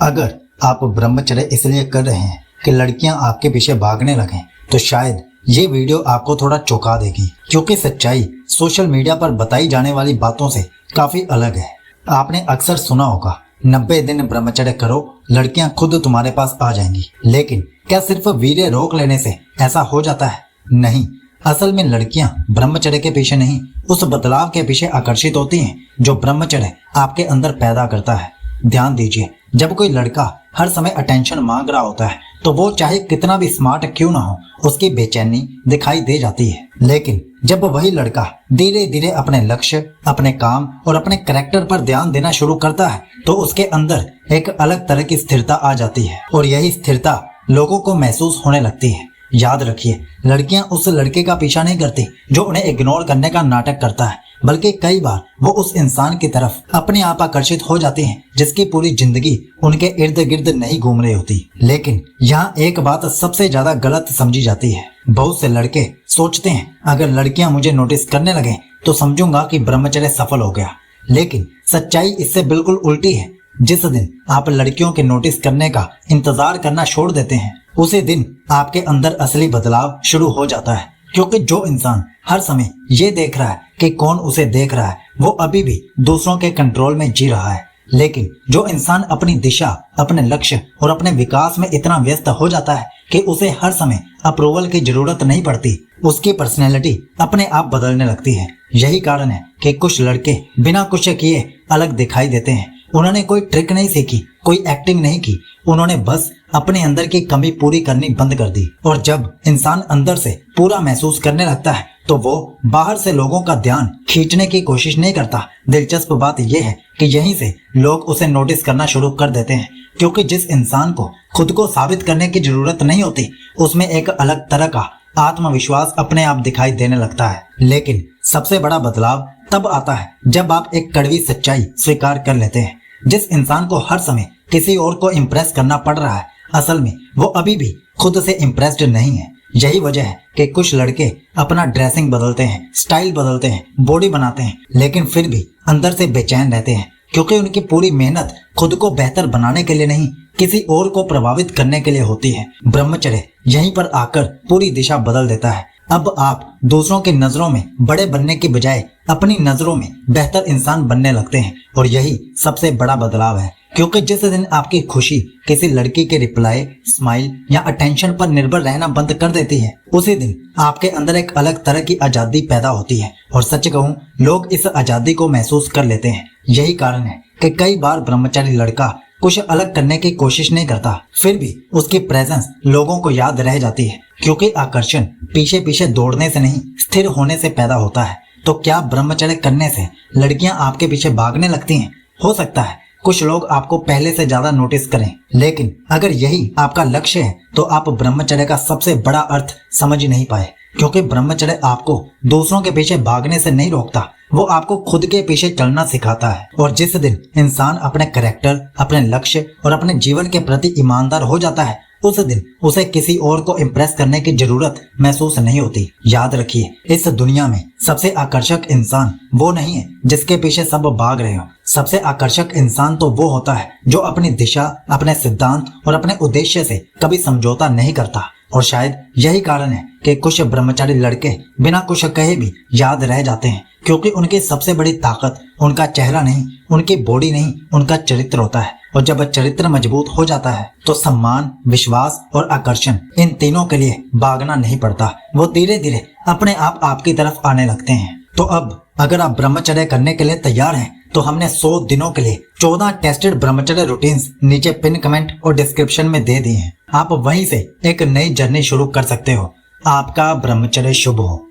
अगर आप ब्रह्मचर्य इसलिए कर रहे हैं कि लड़कियां आपके पीछे भागने लगें, तो शायद ये वीडियो आपको थोड़ा चौंका देगी, क्योंकि सच्चाई सोशल मीडिया पर बताई जाने वाली बातों से काफी अलग है। आपने अक्सर सुना होगा 90 दिन ब्रह्मचर्य करो, लड़कियां खुद तुम्हारे पास आ जाएंगी। लेकिन क्या सिर्फ वीर्य रोक लेने से ऐसा हो जाता है? नहीं, असल में लड़कियां ब्रह्मचर्य के पीछे नहीं, उस बदलाव के पीछे आकर्षित होती हैं जो ब्रह्मचर्य आपके अंदर पैदा करता है। ध्यान दीजिए, जब कोई लड़का हर समय अटेंशन मांग रहा होता है, तो वो चाहे कितना भी स्मार्ट क्यों ना हो, उसकी बेचैनी दिखाई दे जाती है। लेकिन जब वही लड़का धीरे धीरे अपने लक्ष्य, अपने काम और अपने कैरेक्टर पर ध्यान देना शुरू करता है, तो उसके अंदर एक अलग तरह की स्थिरता आ जाती है और यही स्थिरता लोगों को महसूस होने लगती है। याद रखिए, लड़कियां उस लड़के का पीछा नहीं करती जो उन्हें इग्नोर करने का नाटक करता है, बल्कि कई बार वो उस इंसान की तरफ अपने आप आकर्षित हो जाती हैं जिसकी पूरी जिंदगी उनके इर्द गिर्द नहीं घूम रही होती। लेकिन यहाँ एक बात सबसे ज्यादा गलत समझी जाती है। बहुत से लड़के सोचते हैं अगर लड़कियां मुझे नोटिस करने लगे तो समझूंगा कि ब्रह्मचर्य सफल हो गया। लेकिन सच्चाई इससे बिल्कुल उल्टी है। जिस दिन आप लड़कियों के नोटिस करने का इंतजार करना छोड़ देते हैं, उसी दिन आपके अंदर असली बदलाव शुरू हो जाता है। क्योंकि जो इंसान हर समय ये देख रहा है कि कौन उसे देख रहा है, वो अभी भी दूसरों के कंट्रोल में जी रहा है। लेकिन जो इंसान अपनी दिशा, अपने लक्ष्य और अपने विकास में इतना व्यस्त हो जाता है कि उसे हर समय अप्रूवल की जरूरत नहीं पड़ती, उसकी पर्सनैलिटी अपने आप बदलने लगती है। यही कारण है कि कुछ लड़के बिना कुछ किए अलग दिखाई देते हैं। उन्होंने कोई ट्रिक नहीं सीखी, कोई एक्टिंग नहीं की, उन्होंने बस अपने अंदर की कमी पूरी करनी बंद कर दी। और जब इंसान अंदर से पूरा महसूस करने लगता है, तो वो बाहर से लोगों का ध्यान खींचने की कोशिश नहीं करता। दिलचस्प बात यह है कि यहीं से लोग उसे नोटिस करना शुरू कर देते हैं, क्योंकि जिस इंसान को खुद को साबित करने की जरूरत नहीं होती, उसमें एक अलग तरह का आत्मविश्वास अपने आप दिखाई देने लगता है। लेकिन सबसे बड़ा बदलाव तब आता है जब आप एक कड़वी सच्चाई स्वीकार कर लेते हैं। जिस इंसान को हर समय किसी और को इम्प्रेस करना पड़ रहा है, असल में वो अभी भी खुद से इम्प्रेस्ड नहीं है। यही वजह है कि कुछ लड़के अपना ड्रेसिंग बदलते हैं, स्टाइल बदलते हैं, बॉडी बनाते हैं, लेकिन फिर भी अंदर से बेचैन रहते हैं, क्योंकि उनकी पूरी मेहनत खुद को बेहतर बनाने के लिए नहीं, किसी और को प्रभावित करने के लिए होती है। ब्रह्मचर्य यहीं पर आकर पूरी दिशा बदल देता है। अब आप दूसरों की नजरों में बड़े बनने की बजाय अपनी नजरों में बेहतर इंसान बनने लगते हैं, और यही सबसे बड़ा बदलाव है। क्योंकि जिस दिन आपकी खुशी किसी लड़की के रिप्लाई, स्माइल या अटेंशन पर निर्भर रहना बंद कर देती है, उसी दिन आपके अंदर एक अलग तरह की आजादी पैदा होती है। और सच कहूं, लोग इस आजादी को महसूस कर लेते हैं। यही कारण है कि कई बार ब्रह्मचारी लड़का कुछ अलग करने की कोशिश नहीं करता, फिर भी उसकी प्रेजेंस लोगों को याद रह जाती है। क्योंकि आकर्षण पीछे पीछे दौड़ने से नहीं, स्थिर होने से पैदा होता है। तो क्या ब्रह्मचर्य करने से लड़कियां आपके पीछे भागने लगती हैं? हो सकता है कुछ लोग आपको पहले से ज्यादा नोटिस करें, लेकिन अगर यही आपका लक्ष्य है तो आप ब्रह्मचर्य का सबसे बड़ा अर्थ समझ नहीं पाए। क्योंकि ब्रह्मचर्य आपको दूसरों के पीछे भागने से नहीं रोकता, वो आपको खुद के पीछे चलना सिखाता है। और जिस दिन इंसान अपने कैरेक्टर, अपने लक्ष्य और अपने जीवन के प्रति ईमानदार हो जाता है, उस दिन उसे किसी और को इम्प्रेस करने की जरूरत महसूस नहीं होती। याद रखिए, इस दुनिया में सबसे आकर्षक इंसान वो नहीं है जिसके पीछे सब भाग रहे हो। सबसे आकर्षक इंसान तो वो होता है जो अपनी दिशा, अपने सिद्धांत और अपने उद्देश्य से कभी समझौता नहीं करता। और शायद यही कारण है कि कुछ ब्रह्मचारी लड़के बिना कुछ कहे भी याद रह जाते हैं, क्योंकि उनकी सबसे बड़ी ताकत उनका चेहरा नहीं, उनकी बॉडी नहीं, उनका चरित्र होता है। और जब चरित्र मजबूत हो जाता है, तो सम्मान, विश्वास और आकर्षण, इन तीनों के लिए भागना नहीं पड़ता। वो धीरे धीरे अपने आप आपकी तरफ आने लगते हैं। तो अब अगर आप ब्रह्मचर्य करने के लिए तैयार हैं, तो हमने 100 दिनों के लिए 14 टेस्टेड ब्रह्मचर्य रूटीन्स नीचे पिन कमेंट और डिस्क्रिप्शन में दे दिए हैं। आप वहीं से एक नई जर्नी शुरू कर सकते हो। आपका ब्रह्मचर्य शुभ हो।